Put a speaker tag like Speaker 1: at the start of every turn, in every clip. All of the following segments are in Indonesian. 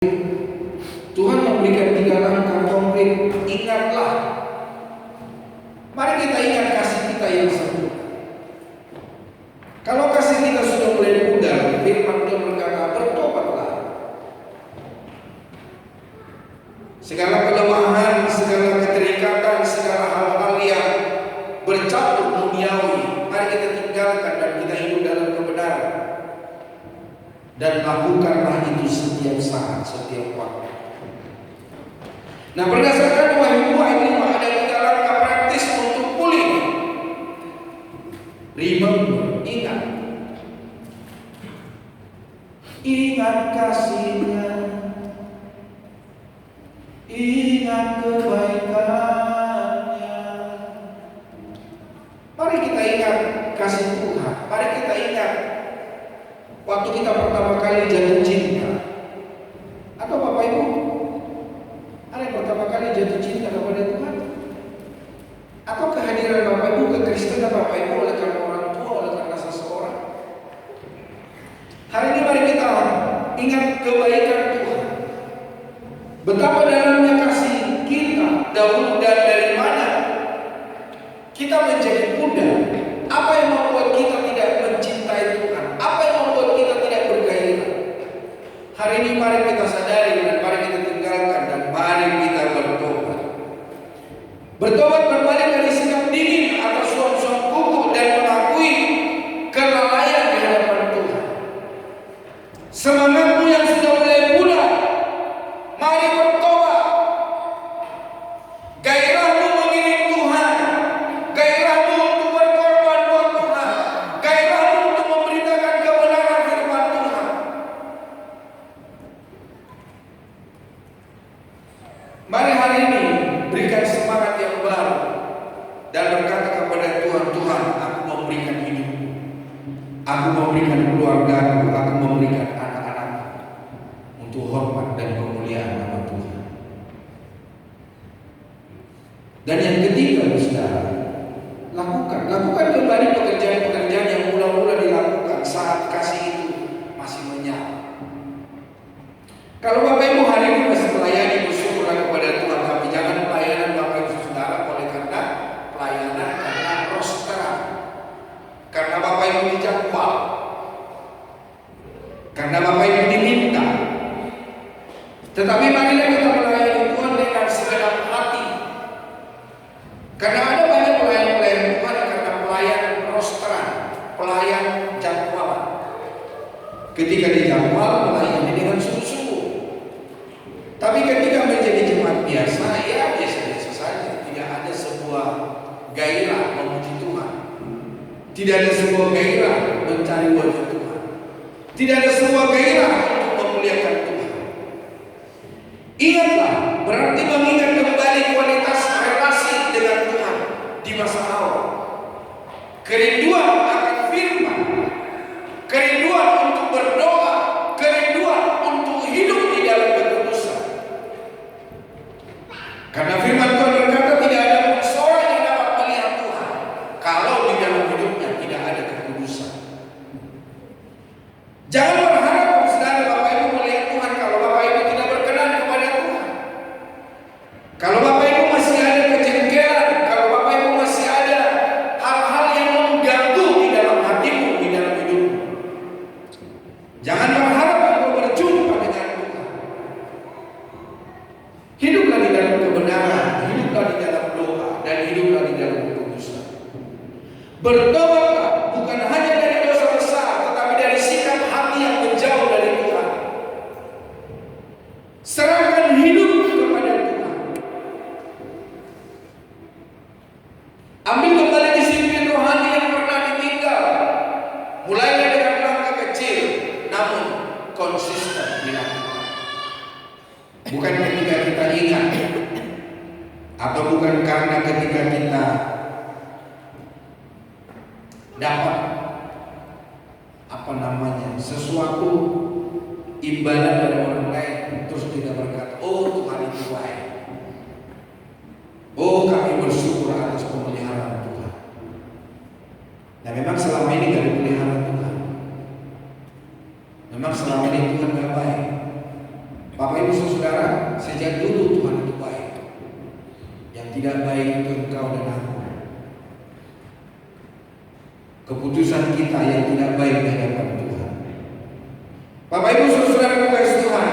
Speaker 1: Tuhan memberikan 3 langkah konkret. Ingatlah. Mari kita ingat kasih kita yang sempurna. Kalau kasih kita sudah mulai pudar, firman Tuhan berkata, bertobatlah. Segala kelemahan, segala keterikatan, segala hal-hal yang bercampur duniawi, mari kita tinggalkan dan kita hidup dalam kebenaran. Dan lakukanlah itu setiap saat, setiap waktu. Nah, berdasarkan Wahyu 2 ayat 5 ada 3 langkah praktis untuk pulih. Remember, ingat. Ingat kasih-Nya, ingat kebaikan-Nya. Mari kita ingat kasih Tuhan. Mari kita ingat waktu kita pertama kali jatuh cinta. Atau Bapak Ibu, ada yang pertama kali jatuh cinta kepada Tuhan? Atau kehadiran Bapak Ibu ke Kristen Bapak Ibu oleh karena orang tua, oleh karena seseorang? Hari ini mari kita ingat kebaikan Tuhan. Betapa dalamnya kasih kita dahulu dan dari mana kita menjadi muda. Apa yang membuat kita tidak mencintai Tuhan? Apa yang membuat kita tidak bergairah? Hari ini mari kita sadari dan mari kita tinggalkan dan mari kita bertobat. Bertobat berbalik dari sikap dingin atau suam-suam kuku dan mengakui kelalaian di hadapan Tuhan. Semangatmu yang sudah mulai pudar, mari bertobat. Gairahmu mengiring Tuhan, gairahmu untuk berkorban buat Tuhan, gairahmu untuk memberitakan kebenaran firman Tuhan. Mari hari ini berikan semangat yang baru dan berkata kepada Tuhan, Tuhan, aku memberikan hidupku, aku memberikan keluargaku, aku memberikan anak-anakku untuk hormat dan kemuliaan nama Tuhan. Dan yang ketiga, saudara, lakukan kembali pekerjaan-pekerjaan yang mula-mula dilakukan saat kasih itu masih menyala. Kalau Bapak Ibu hari ini masih melayani, bersyukurlah kepada Tuhan, tapi jangan pelayanan Bapak Ibu saudara oleh karena pelayanan karena rosteran, karena Bapak Ibu dijadwal, karena Bapak Ibu diminta. Tetapi marilah kita melayani Tuhan dengan segenap hati. Karena ada banyak pelayan-pelayan Tuhan karena pelayan rosteran, pelayan jadwalan. Ketika dijadwal melayani dengan sungguh-sungguh. Tapi ketika menjadi jemaat biasa, ya biasa-biasa saja. Tidak ada sebuah gairah memuji Tuhan. Tidak ada sebuah gairah mencari wajah Tuhan. Tidak ada sebuah gairah untuk memuliakan Tuhan. Ingatlah, berarti mengingat kembali kualitas relasi dengan Tuhan di masa awal. Kerinduan akan firman, kerinduan untuk berdoa, kerinduan untuk hidup di dalam kekudusan. Karena firman Tuhan berkata tidak ada seorang yang dapat melihat Tuhan kalau di dalam hidupnya tidak ada kekudusan. Jangan berharap saudara Bapak Ibu melihat Tuhan kalau Bapak Ibu tidak berkenan kepada Tuhan. Kalau Bapak Ibu masih ada kejengkelan, kalau Bapak Ibu masih ada hal-hal yang mengganggu di dalam hatimu, di dalam hidupmu, jangan berharap engkau berjumpa dengan Tuhan. Hiduplah di dalam kebenaran, hiduplah di dalam doa, dan hiduplah di dalam kekudusan. Bertobatlah bukan hanya dari dosa besar, tetapi dari sikap hati yang menjauh dari Tuhan. Serahkan hidup kepada Tuhan. Ambil kembali disiplin rohani yang pernah ditinggal. Mulailah dengan langkah kecil, namun konsisten dilakukan. Bukan ketika kita ingat, atau bukan karena ketika kita dapat sesuatu imbalan dari orang lain, terus kita berkata, oh Tuhan itu baik, oh kami bersyukur atas pemeliharaan Tuhan. Nah memang selama ini gak dipelihara Tuhan, memang selama ini Tuhan gak baik. Bapak Ibu saudara, sejak dulu Tuhan itu baik. Yang tidak baik itu engkau dan aku. Keputusan kita yang tidak baik di hadapan Tuhan. Bapak Ibu saudara kasih Tuhan,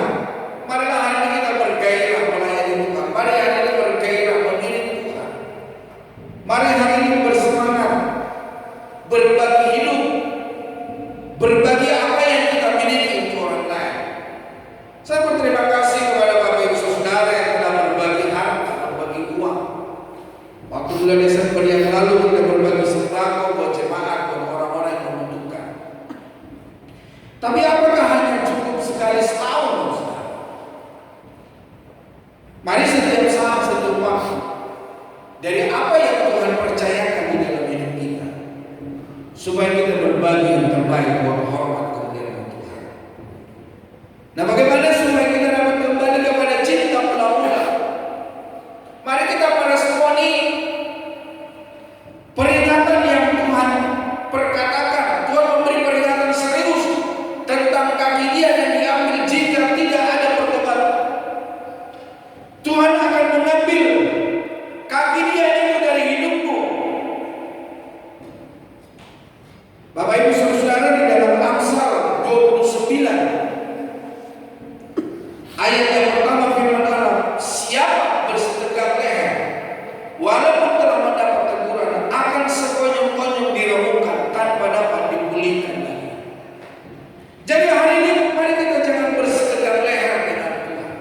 Speaker 1: marilah hari ini kita bergairah melayani Tuhan. Mari hari ini bergairah mengiring Tuhan. Mari hari ini bersemangat berbagi hidup, berbagi apa yang kita miliki untuk orang lain. Saya berterima kasih kepada Bapak Ibu saudara yang telah berbagi harta, berbagi uang. Waktu bulan Desember yang lalu kita berbagi sembako buat jemaat, buat orang-orang yang membutuhkan. Tapi apakah hanya cukup sekali setahun, saudara? Mari setiap saat setiap waktu dari apa yang Tuhan percayakan di dalam hidup kita, supaya kita berbagi yang terbaik buat hormat kemuliaan Tuhan. Nah, bagaimana supaya kita dapat kembali kepada cinta mula-mula? Mari kita meresponi peringatan yang Tuhan perkatakan. Tuhan memberi peringatan serius tentang kaki dia yang diambil jika tidak ada pertobatan. Tuhan akan mengambil kaki dia itu dari hidupmu. Bapak Ibu saudara, di dalam Amsal 29 ayat yang pertama firman Allah, siapa bersetegak leher walaupun telah mendapat teguran akan sekonyong-konyong diremukkan tanpa dapat dipulihkan lagi. Jadi hari ini mari kita jangan bersetegak leher dengan Tuhan.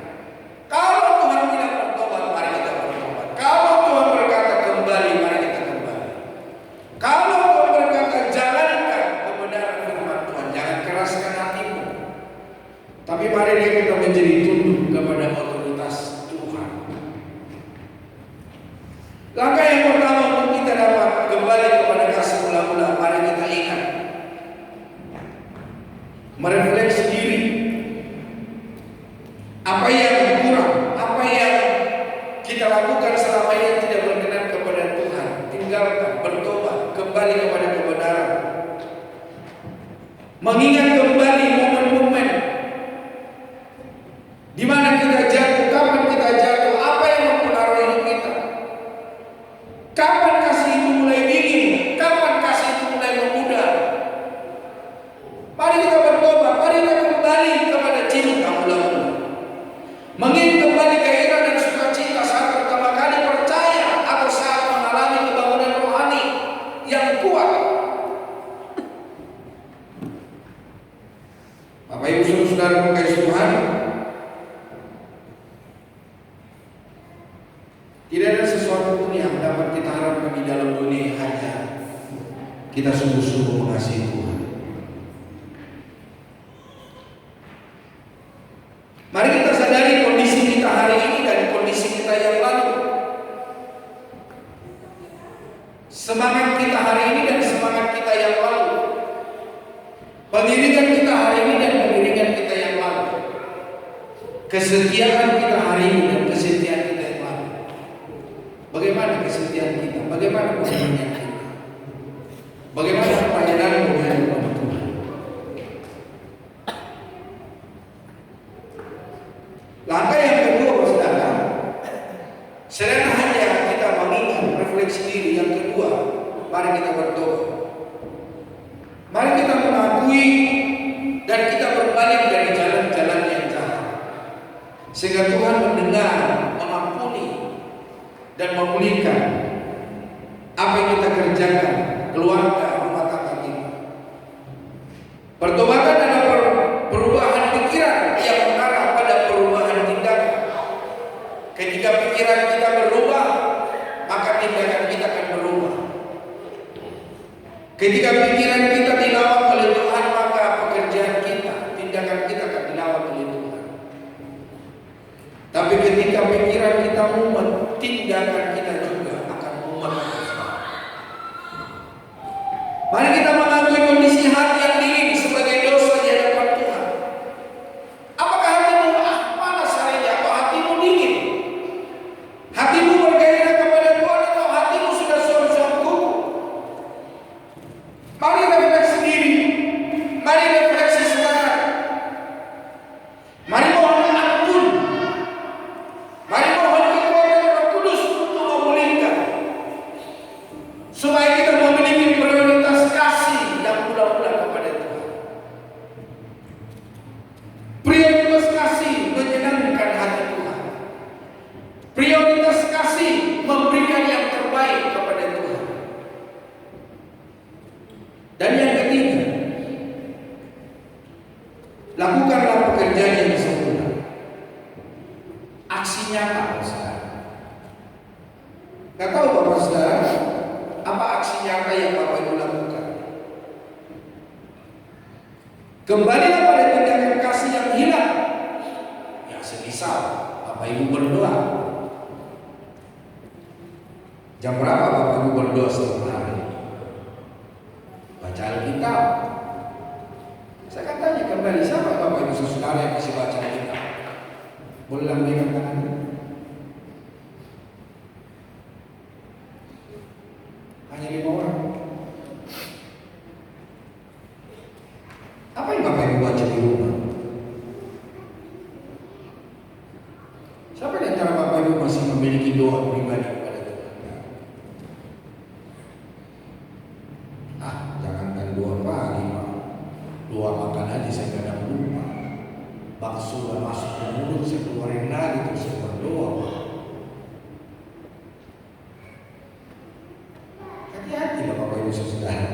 Speaker 1: Kalau Tuhan tidak bertobat, mari kita bertobat. Kalau Tuhan berkata kembali, mari kita kembali. Kalau Tuhan berkata jalankan kebenaran firman Tuhan, jangan keraskan hatimu. Tapi mari kita menjadi tunduk kepada otoritas Tuhan. Langkah yang pertama untuk kita dapat kembali kepada kasih mula-mula, mari kita ingat, merefleksi diri. Apa yang kurang, apa yang kita lakukan selama ini yang tidak berkenan kepada Tuhan, tinggalkan, bertobat, kembali kepada kebenaran. Mengingat kembali momen-momen di mana kita jatuh, kapan kita jatuh, apa yang mempengaruhi hidup kita. Kapan kasih itu mulai dingin, kapan kasih itu mulai memudar. Mari kita bertobat, mari kita kembali kepada cinta mula-mula. Mengingat kembali gairah dan sukacita saat pertama kali percaya atau saat mengalami kebangunan rohani yang kuat. Bapak Ibu saudara kasih Tuhan, tidak ada sesuatu pun yang dapat kita harapkan di dalam dunia hanya kita sungguh-sungguh mengasihi Tuhan. Mari kita sadari kondisi kita hari ini dan kondisi kita yang lalu. Semangat kita hari ini dan semangat kita yang lalu. Pengiringan kita hari ini dan pengiringan kita yang lalu. Kesetiaan kita hari ini dan kesetiaan kita yang lalu. Bagaimana kesetiaan kita? Bagaimana pengiringan kita? Bagaimana pelayananmu di hadapan Tuhan? Langkah yang kedua, saudara, selain hanya kita mengingat refleksi diri, yang kedua, mari kita berdoa. Mari kita mengakui dan kita berbalik dari jalan-jalan yang jahat, sehingga Tuhan mendengar, mengampuni, dan memulihkan apa yang kita kerjakan, keluarga, rumah tangga kita. Pertobatan adalah perubahan pikiran yang mengarah pada perubahan tindakan. Ketika pikiran kita berubah, maka tindakan kita akan berubah. Ketika pikiran kita dilawan oleh Tuhan, maka pekerjaan kita, tindakan kita akan dilawan oleh Tuhan. Tapi ketika pikiran kita mumet, tindakan kita juga akan mumet. Mari kita mengakui kondisi hati yang dingin sebagai dosa di hadapan Tuhan. Apakah hatimu panas hari ini atau hatimu dingin? Hatimu bergairah kepada Tuhan atau hatimu sudah suam-suam kuku? Mari refleksi diri. Mari refleksi sekarang. Mari mohon ampun aksi nyata, saudara. Gak tahu Bapak Saudara, apa aksi nyata yang Bapak Ibu lakukan? Kembalilah pada tindakan kasih yang hilang. Ya semisal Bapak Ibu berdoa. Jam berapa Bapak Ibu berdoa setiap hari? Baca Alkitab. Saya akan tanya kembali, siapa Bapak Ibu Saudara yang masih baca Alkitab? Boleh lambaikan tangannya. Hanya 5 orang. Apa yang Bapak Ibu baca di rumah? Siapa di antara Bapak Ibu masih memiliki doa pribadi kepada Tuhan? Jangankan doa pagi, Pak. Doa makan aja saya kadang lupa. Bakso sudah masuk ke mulut, saya keluarin lagi terus saya berdoa, Pak. Hati-hati lah Bapak Ibu Saudara.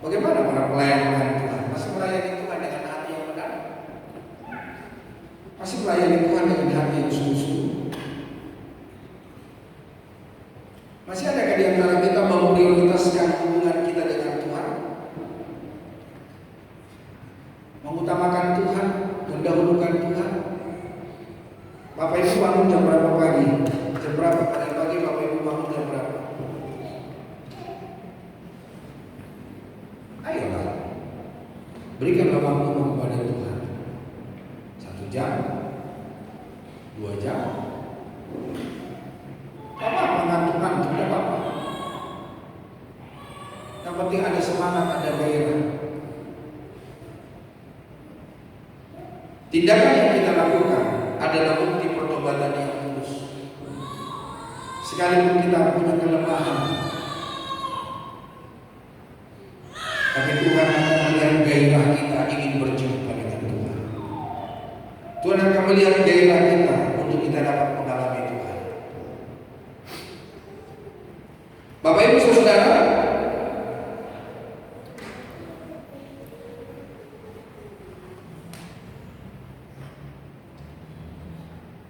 Speaker 1: Bagaimana para pelayan Tuhan? Masih melayani Tuhan dengan hati yang benar? Masih melayani Tuhan dengan hati yang sungguh-sungguh? Masih adakah di antara kita memprioritaskan hubungan kita dengan Tuhan? Mengutamakan Tuhan, mendahulukan Tuhan. Bapak Ibu bangun jam berapa pagi? Jam berapa pagi Bapak Ibu bangun jam berapa? Ayolah, berikanlah waktu kepada Tuhan. 1 jam, 2 jam. Apa ngantuk-ngantuk, tidak apa-apa. Yang penting ada semangat, ada gairah. Tindakan yang kita lakukan adalah bukti pertobatan yang tulus. Sekalipun kita punya kelemahan, tapi Tuhan akan melihat gairah kita ingin berjumpa dengan Tuhan. Tuhan akan melihat gairah kita untuk kita dapat mengalami Tuhan. Bapak Ibu Saudara,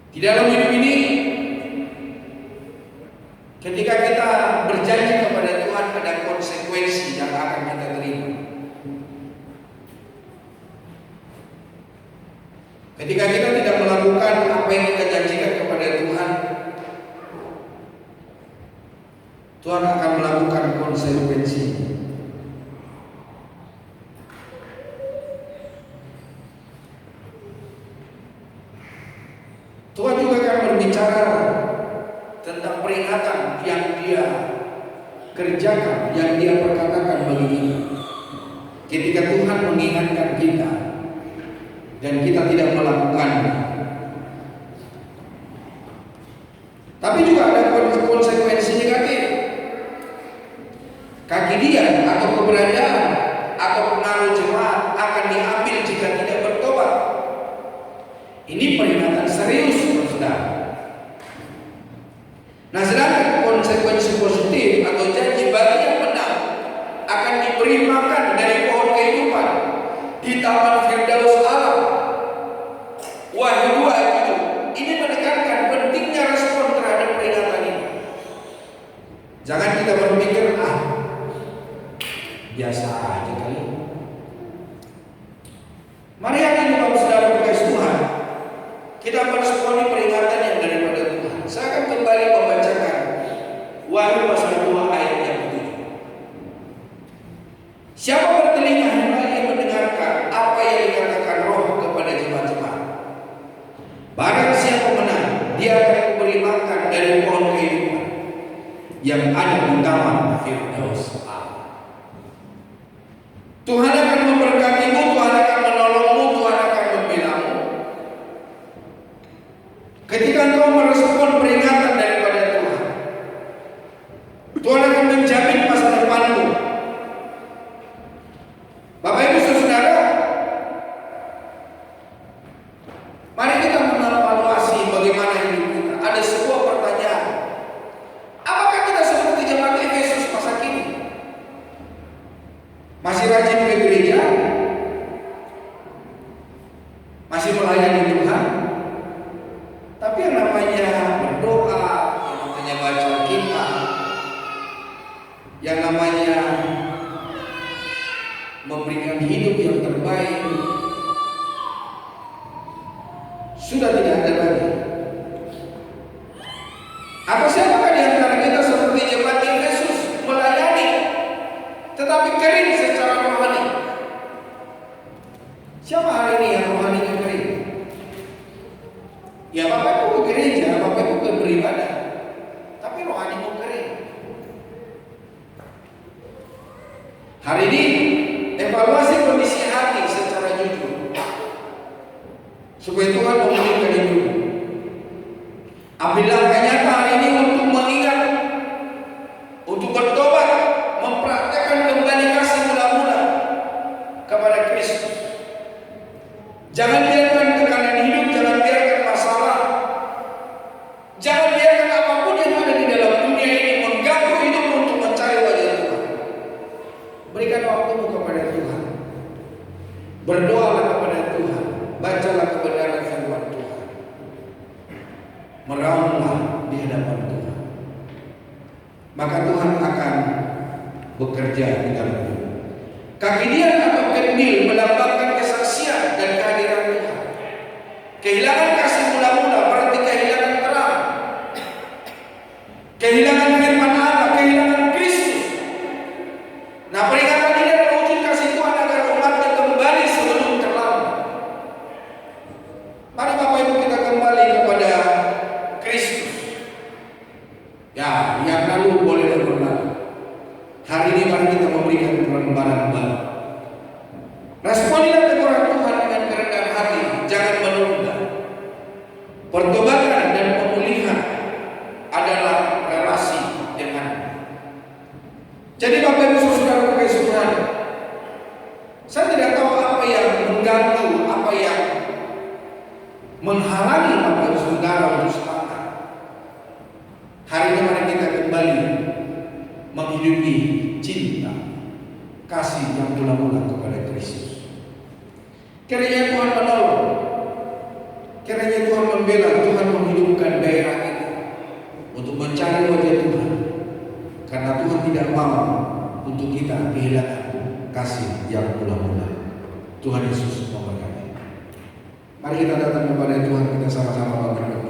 Speaker 1: di dalam hidup ini, ketika kita berjanji kepada Tuhan, ada konsekuensi yang akan kita terima. Ketika kita tidak melakukan apa yang kita janjikan kepada Tuhan, Tuhan akan melakukan konsekuensi. Tuhan juga akan berbicara tentang peringatan yang Dia kerjakan, yang Dia perkatakan bagi kita. Ketika Tuhan mengingatkan kita dan kita tidak melakukannya. Tapi juga ada konsekuensi negatif. Kaki dia atau keberadaan atau pengaruh jemaat akan diambil jika tidak bertobat. Ini peringatan serius, saudara. Nah, sedangkan konsekuensi positif atau janji bagi yang menang akan diberi makan dari pohon kehidupan di Taman Firdaus Allah. Wahyu 2:7. Ini menekankan pentingnya respon terhadap peringatan ini. Jangan kita berpikir, biasa aja kali. Mari hari ini Bapak Saudara berkasih Tuhan, kita meresponi peringatan yang daripada Tuhan. Saya akan kembali membacakan Wahyu pasal 2 ayat yang ke-7. Siapa bertelinga hendaklah ia mendengarkan apa yang dikatakan Roh kepada jemaat-jemaat. Barang siapa menang, dia akan diberi makan dari pohon kehidupan yang ada di Taman Firdaus Allah. Tuhan akan memberkatimu, Tuhan akan menolongmu, Tuhan akan membelamu. Ketika engkau merespon peringatan daripada Tuhan, Tuhan akan menjamin masa depanmu. Bapak Ibu Saudara, mari kita mengevaluasi bagaimana hidup kita. Ada sebuah pertanyaan. Apakah kita seperti jemaat Efesus masa kini? Masih rajin ke gereja, masih melayani Tuhan, tapi yang namanya berdoa, yang namanya baca Alkitab, yang namanya memberikan hidup yang terbaik sudah tidak ada lagi. Atau siapakah di antara kita seperti jemaat Efesus melayani tetapi kering secara rohani? Siapa hari ini yang rohaninya kering? Ya Bapak Ibu ke gereja, Bapak Ibu ke beribadah, tapi rohanimu kering. Hari ini evaluasi kondisi hati secara jujur, supaya Tuhan memulihkan hidupmu. Ambil langkah nyata hari ini untuk mengingat, untuk bertobat, mempraktekkan kembali kasih mula-mula kepada Kristus. Jangan biarkan tekanan hidup, jangan biarkan masalah, jangan biarkan apapun yang ada di dalam dunia ini mengganggu hidupmu untuk mencari wajah Tuhan. Berikan waktumu kepada Tuhan, berdoalah kepada Tuhan, bacalah kebenaran firman Tuhan, meraunglah di hadapan Tuhan. Maka Tuhan akan bekerja di dalam hidup. Kaki dia atau kandil melambangkan kesaksian dan kehadiran Tuhan. Kehilangan kasih mula-mula berarti kehilangan terang, kehilangan firman Allah, kehilangan Kristus. Nah, peringatan ini adalah wujud kasih Tuhan agar umatnya kembali sebelum terlambat. Mari Bapak Ibu kita kembali kepada Kristus. Ya, yang lalu boleh berlalu. Hari ini mari kita memberikan lembaran baru. Responilah teguran Tuhan dengan kerendahan hati, jangan menunda. Pertobatan dan pemulihan adalah relasi dengan. Jadi Bapak Ibu Saudara kasih Tuhan, saya tidak tahu apa yang mengganggu, apa yang menghalangi Bapak Ibu Saudara untuk semangat. Hari ini mari kita kembali menghidupi cinta, kasih yang mula-mula kepada Kristus. Kiranya Tuhan menolong, kiranya Tuhan membela, Tuhan menghidupkan daerah ini untuk mencari wajah Tuhan, karena Tuhan tidak mau untuk kita kehilangan kasih yang mula-mula. Tuhan Yesus memberkati. Mari kita datang kepada Tuhan, kita sama-sama berdoa.